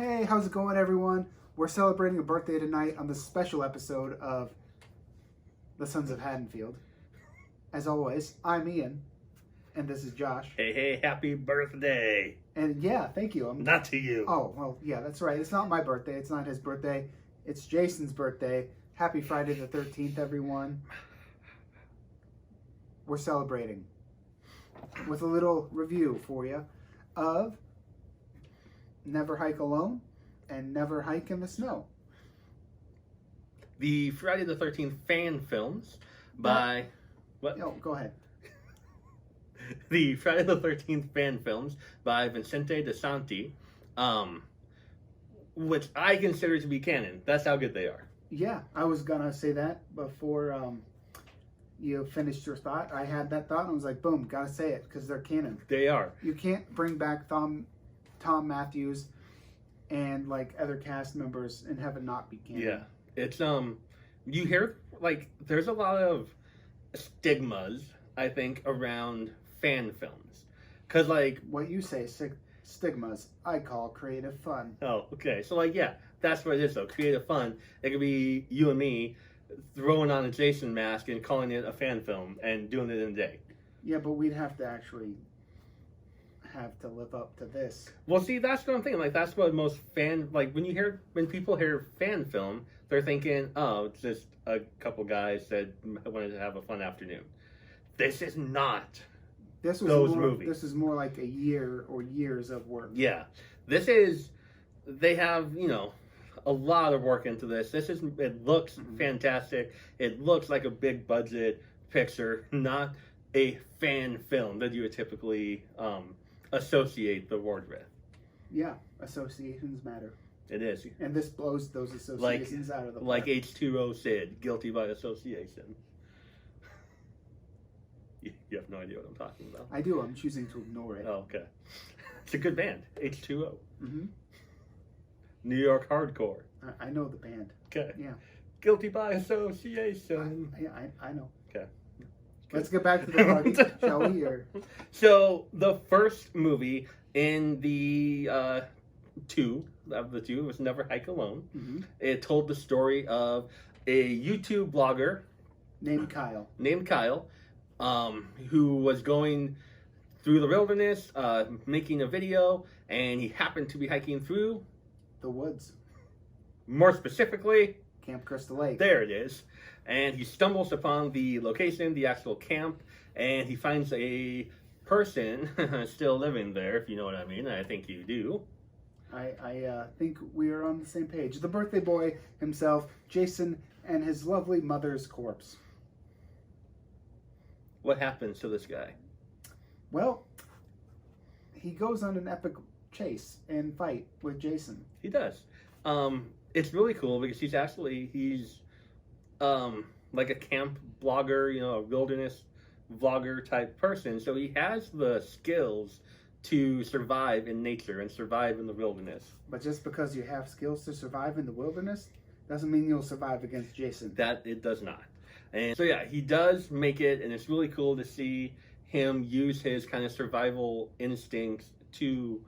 Hey, how's it going, everyone? We're celebrating a birthday tonight on this special episode of The Sons of Haddonfield. As always, I'm Ian, and this is Josh. Hey, happy birthday. And yeah, thank you. Not to you. Oh, well, yeah, that's right. It's not my birthday. It's not his birthday. It's Jason's birthday. Happy Friday the 13th, everyone. We're celebrating with a little review for you of Never Hike Alone and Never Hike in the Snow. The Friday the 13th fan films by... What? No, go ahead. The Friday the 13th fan films by Vincente De Santi, which I consider to be canon. That's how good they are. Yeah, I was gonna say that before you finished your thought. I had that thought and I was like, boom, gotta say it because they're canon. They are. You can't bring back Tom Matthews and like other cast members and have it not be canon. Yeah. It's, you hear, like, there's a lot of stigmas, I think, around fan films. Because, like... What you say, stigmas, I call creative fun. Oh, okay. So, like, yeah, that's what it is, though. Creative fun. It could be you and me throwing on a Jason mask and calling it a fan film and doing it in a day. Yeah, but we'd have to actually have to live up to this. Well, see, that's what I'm thinking. Like, that's what most when people hear fan film, they're thinking, oh, it's just a couple guys that wanted to have a fun afternoon. This is not those movies. This is more like a year or years of work. Yeah. They have, a lot of work into this. It looks fantastic. It looks like a big budget picture, not a fan film that you would typically associate the word with. Yeah, associations matter. It is. And this blows those associations out of the park. Like H2O Sid, guilty by association. You have no idea what I'm talking about. I do. I'm choosing to ignore it. Oh, okay. It's a good band, H2O. Mm-hmm. New York hardcore. I know the band. Okay. Yeah. Guilty by association. I know. Okay. Let's get back to the party, shall we? So the first movie in the two was Never Hike Alone. Mm-hmm. It told the story of a YouTube blogger named Kyle, who was going through the wilderness, making a video, and he happened to be hiking through the woods. More specifically, Camp Crystal Lake. There it is. And he stumbles upon the location, the actual camp, and he finds a person still living there, if you know what I mean. I think you do. I think we are on the same page. The birthday boy himself, Jason, and his lovely mother's corpse. What happens to this guy? Well, he goes on an epic chase and fight with Jason. He does. It's really cool because he's like a camp blogger, a wilderness vlogger type person. So he has the skills to survive in nature and survive in the wilderness. But just because you have skills to survive in the wilderness doesn't mean you'll survive against Jason. That it does not. And so yeah, he does make it, and it's really cool to see him use his kind of survival instincts to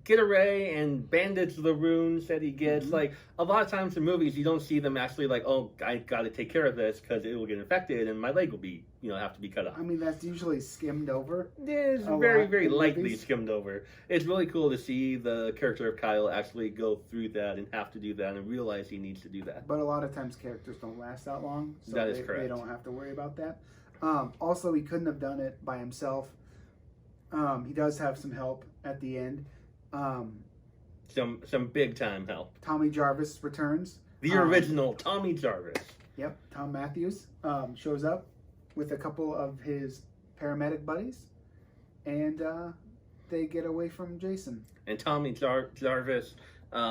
get away and bandage the wounds that he gets. Mm-hmm. Like, a lot of times in movies, you don't see them actually like, oh, I got to take care of this because it will get infected and my leg will be, have to be cut off. I mean, that's usually skimmed over. It is very, very lightly skimmed over. It's really cool to see the character of Kyle actually go through that and have to do that and realize he needs to do that. But a lot of times characters don't last that long, so that is correct. They don't have to worry about that. Also, he couldn't have done it by himself. He does have some help at the end. Some big time help. Tommy Jarvis returns. The original Tommy Jarvis. Yep, Tom Matthews shows up with a couple of his paramedic buddies, and they get away from Jason. And Tommy Jarvis,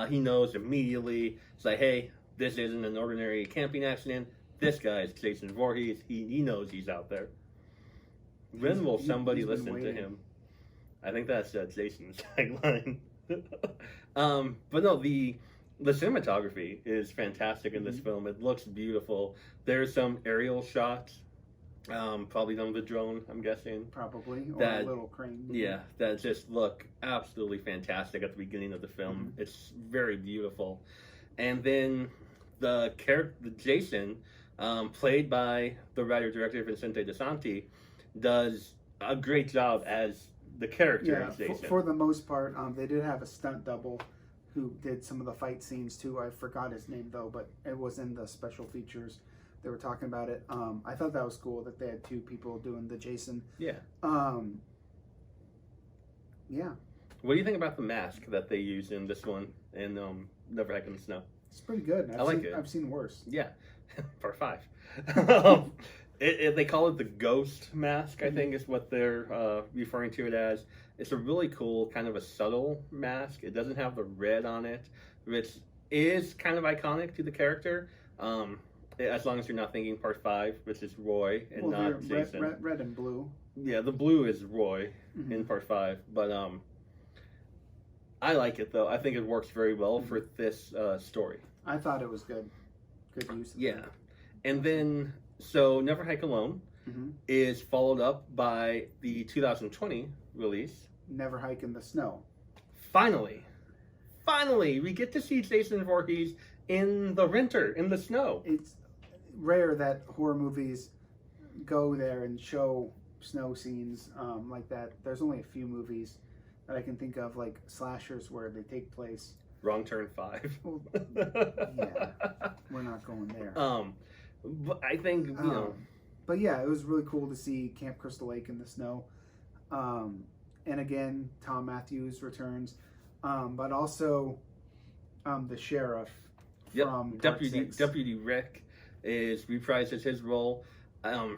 he knows immediately. It's like, hey, this isn't an ordinary camping accident. This guy is Jason Voorhees. He knows he's out there. When will somebody listen to him? I think that's Jason's tagline. But no, the cinematography is fantastic in this film. It looks beautiful. There's some aerial shots Probably done with a drone, I'm guessing. Probably, or That- a little crane. Yeah, that just look absolutely fantastic at the beginning of the film. It's very beautiful. And then the Jason, played by the writer-director Vincente DeSanti, does a great job as the character Yeah, of Jason. for the most part, they did have a stunt double who did some of the fight scenes too. I forgot his name though, but it was in the special features. They were talking about it. I thought that was cool that they had two people doing the Jason. Yeah. Yeah, What do you think about the mask that they use in this one and Never Hike in the Snow? it's pretty good. I like it. I've seen worse. Yeah, part 5. They call it the ghost mask, I think is what they're referring to it as. It's a really cool, kind of a subtle mask. It doesn't have the red on it, which is kind of iconic to the character. As long as you're not thinking part 5, which is Roy and Well, not they're Jason. red and blue. Yeah, the blue is Roy Mhm. in part 5, but I like it though. I think it works very well for this story. I thought it was good. Good use. Of Yeah. And then, so Never Hike Alone Mhm. is followed up by the 2020 release. Never Hike in the Snow. Finally, we get to see Jason Voorhees in the winter, in the snow. It's rare that horror movies go there and show snow scenes like that. There's only a few movies that I can think of, like slashers, where they take place. Wrong Turn 5. Well, yeah, we're not going there. But I think, you know. But yeah, it was really cool to see Camp Crystal Lake in the snow. And again, Tom Matthews returns. But also the sheriff from Part 6. Deputy Rick reprises his role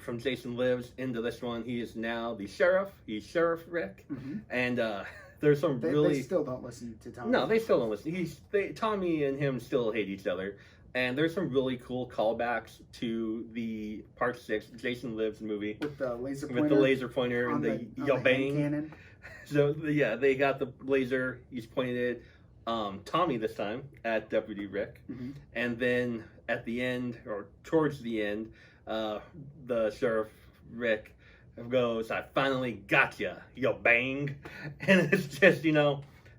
from Jason Lives into this one. He is now the sheriff. He's Sheriff Rick. Mhm. And there's some They still don't listen to Tom. No, they still don't listen. Tommy and him still hate each other. And there's some really cool callbacks to the Part 6 Jason Lives movie with the laser pointer. with the laser pointer and the hand yelbang. cannon. So yeah, they got the laser. He's pointed Tommy this time at Deputy Rick, Mhm. and then at the end or towards the end, the Sheriff Rick goes, "I finally got you bang," and it's just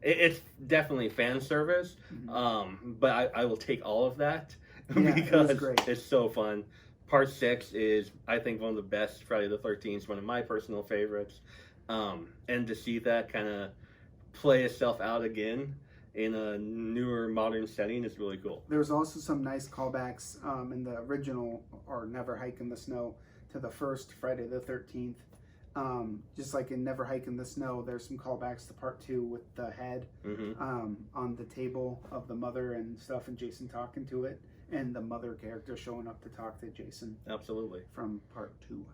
it's definitely fan service. But I will take all of that Yeah, it was because great. it's so fun. Part 6 is, I think, one of the best Friday the 13th, one of my personal favorites. And to see that kind of play itself out again in a newer, modern setting is really cool. There's also some nice callbacks in the original, or Never Hike in the Snow, to the first Friday the 13th. Just like in Never Hike in the Snow, there's some callbacks to part 2 with the head on the table of the mother and stuff, and Jason talking to it, and the mother character showing up to talk to Jason Absolutely. from part 2.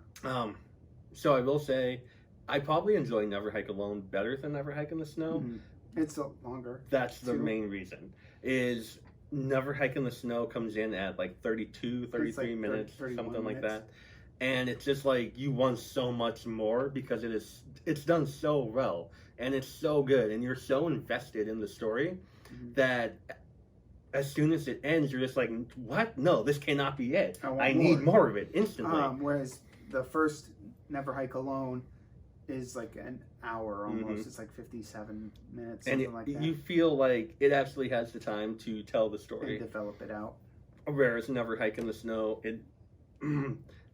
So I will say, I probably enjoy Never Hike Alone better than Never Hike in the Snow. Mhm. It's a longer. That's the Two. main reason. Is Never Hike in the Snow comes in at like 32, 33 like minutes, 31 something like minutes. that. And it's just like you want so much more because it's done so well and it's so good and you're so invested in the story Mhm. that as soon as it ends you're just like, what? No, this cannot be it. I want I need more. more of it instantly. Whereas the first Never Hike Alone is like an hour almost. It's like 57 minutes, and something like that. you feel like it actually has the time to tell the And story. develop it out. Whereas Never Hike in the Snow,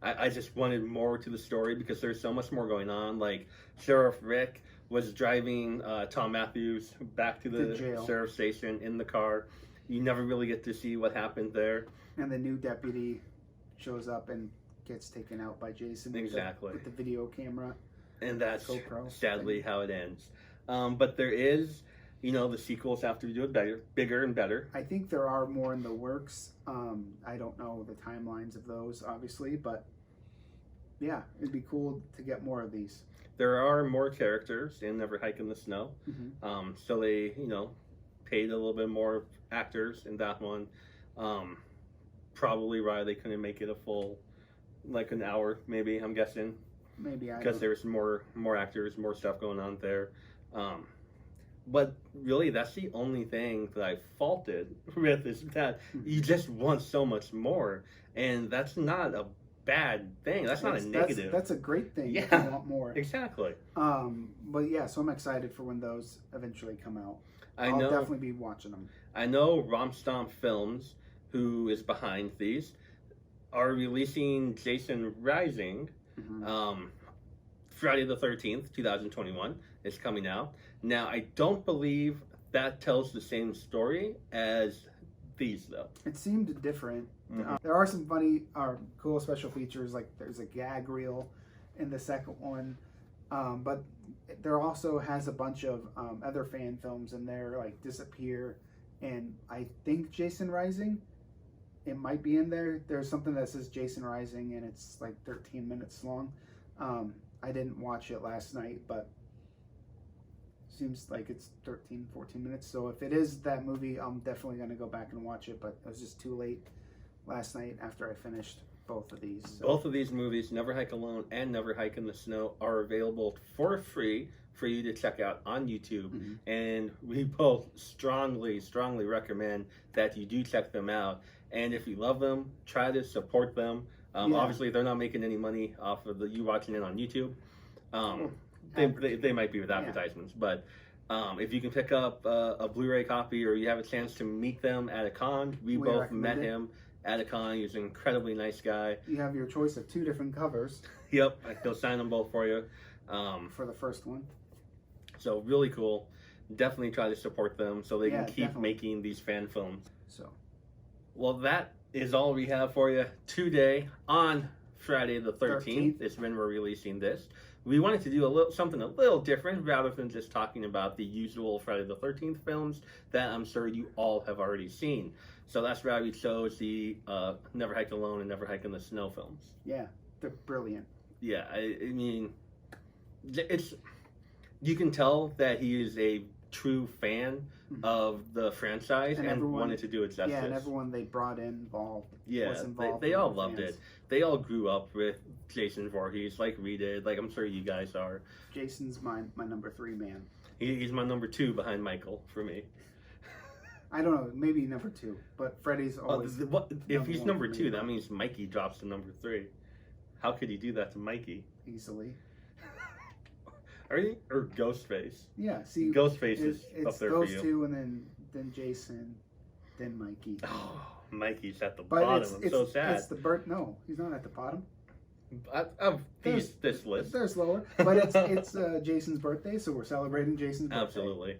I just wanted more to the story because there's so much more going on. Like Sheriff Rick was driving Tom Matthews back to the jail. sheriff's station in the car. You never really get to see what happened there. And the new deputy shows up and gets taken out by Jason Exactly. with the video camera. And that's GoPro sadly thing. how it ends. But there is, the sequels have to do it better, bigger and better. I think there are more in the works. I don't know the timelines of those, obviously, but yeah, it'd be cool to get more of these. There are more characters in Never Hike in the Snow. Mhm. So they, paid a little bit more actors in that one. Probably why they couldn't make it a full, like an hour, maybe, I'm guessing. Maybe I Because don't. there's more actors, more stuff going on there. But really, that's the only thing that I faulted with is that you just want so much more. And that's not a bad thing. That's not a negative. That's a great thing. Yeah. If you want more. Exactly. But yeah, so I'm excited for when those eventually come out. I'll definitely be watching them. I know Romstomp Films, who is behind these, are releasing Jason Rising. Friday the 13th, 2021 is coming out. Now, I don't believe that tells the same story as these, though. It seemed different. There are some funny or cool special features, like there's a gag reel in the second one. But there also has a bunch of other fan films in there, like Disappear, and I think Jason Rising. It might be in there. There's something that says Jason Rising, and it's like 13 minutes long. I didn't watch it last night, but seems like it's 13, 14 minutes. So if it is that movie, I'm definitely going to go back and watch it, but it was just too late last night after I finished both of these. So. Both of these movies, Never Hike Alone and Never Hike in the Snow, are available for free for you to check out on YouTube. And we both strongly recommend that you do check them out. And if you love them, try to support them. Obviously, they're not making any money off of you watching it on YouTube. They might be with advertisements, but if you can pick up a Blu-ray copy or you have a chance to meet them at a con, we both met him at a con. He's an incredibly nice guy. You have your choice of 2 different covers. Yep, he'll sign them both for you. For the first one. So really cool. Definitely try to support them so they can keep definitely. making these fan films. So, well, that is all we have for you today on Friday the 13th. It's when we're releasing this. We wanted to do something a little different rather than just talking about the usual Friday the 13th films that I'm sure you all have already seen. So that's why we chose the Never Hike Alone and Never Hike in the Snow films. Yeah, they're brilliant. Yeah, I mean, you can tell that he is a true fan of the franchise and wanted to do it justice. Yeah, and everyone they brought in was involved. They all loved it. They all grew up with Jason Voorhees like we did. Like I'm sure you guys are. Jason's my number 3 man. He's my number 2 behind Michael for me. I don't know, maybe number 2, but Freddy's always. If he's number 2, that means Mikey drops to number 3. How could he do that to Mikey? Easily. Or Ghostface. Yeah, see, Ghostface is up there for you. It's those 2, and then Jason, then Mikey. Oh, Mikey's at the bottom. I'm so sad. It's no, he's not at the bottom. Of this list. There's lower, but it's Jason's birthday, so we're celebrating Jason's birthday. Absolutely.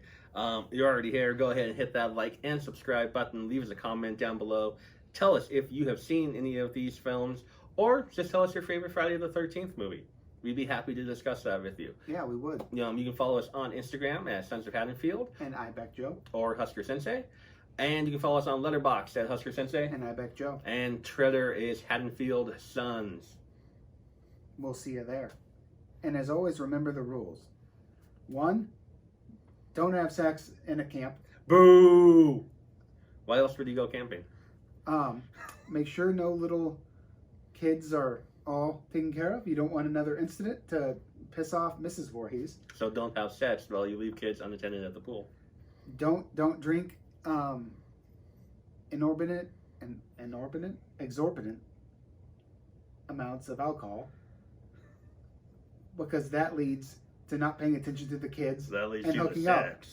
You're already here. Go ahead and hit that like and subscribe button. Leave us a comment down below. Tell us if you have seen any of these films, or just tell us your favorite Friday the 13th movie. We'd be happy to discuss that with you. Yeah, we would. You can follow us on Instagram at Sons of Haddonfield. And Ibeck Joe. Or Husker Sensei. And you can follow us on Letterboxd at Husker Sensei. And Ibeck Joe. And Twitter is Haddonfield Sons. We'll see you there. And as always, remember the rules. 1, don't have sex in a camp. Boo! Why else would you go camping? Make sure no little kids are all taken care of. You don't want another incident to piss off Mrs. Voorhees. So don't have sex while you leave kids unattended at the pool. Don't drink exorbitant amounts of alcohol, because that leads to not paying attention to the kids and hooking up.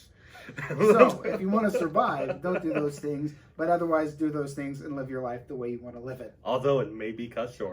So if you want to survive, don't do those things, but otherwise do those things and live your life the way you want to live it. Although it may be cut short.